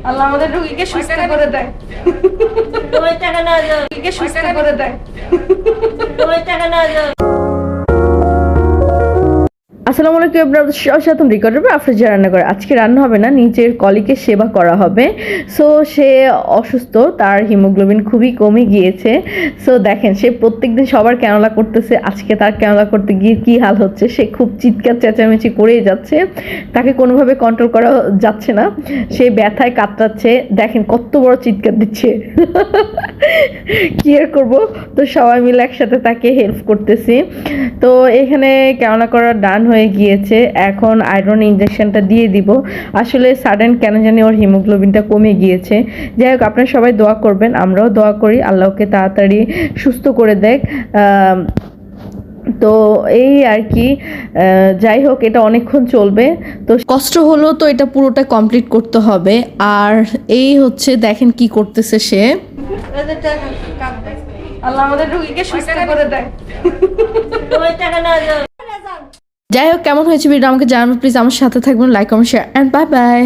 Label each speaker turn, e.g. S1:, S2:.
S1: আল্লাহ আমাদের রোগীকে সুস্থ করে দেয়।
S2: টাকা না
S1: রোগীকে সুস্থ করে দেয়।
S2: টাকা না।
S3: আসসালামু আলাইকুম আপনাদের সাথে রেকর্ডার আফরোজা রান্না করে আজকে রান্না হবে না, নিজের কলিগের সেবা করা হবে। সো সে অসুস্থ, তার হিমোগ্লোবিন খুবই কমে গিয়েছে। সো দেখেন সে প্রত্যেকদিন সবার ক্যানোলা করতেছে, আজকে তার ক্যানোলা করতে গিয়ে কী হাল হচ্ছে, সে খুব চিৎকার চেঁচামেচি করেই যাচ্ছে, তাকে কোনোভাবে কন্ট্রোল করা যাচ্ছে না, সে ব্যথায় কাতরাচ্ছে, দেখেন কত বড় চিৎকার দিচ্ছে। কি আর করবো, তো সবাই মিলে একসাথে তাকে হেল্প করতেছি। তো এখানে ক্যানোলা করা ডান হয়ে গিয়েছে, এখন আয়রন ইনজেকশনটা দিয়ে দিব। আসলে সাডেন কেন জানি ওর হিমোগ্লোবিনটা কমে গিয়েছে। যাই হোক, আপনারা সবাই দোয়া করবেন, আমরাও দোয়া করি আল্লাহকে তাড়াতাড়ি সুস্থ করে দেখ। তো এই আর কি, যাই হোক এটা অনেকক্ষণ চলবে, তো কষ্ট হলো, তো এটা পুরোটা কমপ্লিট করতে হবে। আর এই হচ্ছে দেখেন কি করতেছে সে।
S1: আল্লাহ আমাদের রোগীকে সুস্থ করে দেয়।
S2: টাকা না।
S3: যাই হোক, কেমন হয়েছে ভিডিও আমাকে জানাবেন প্লিজ। আমার সাথে থাকবেন, like comment share and bye by.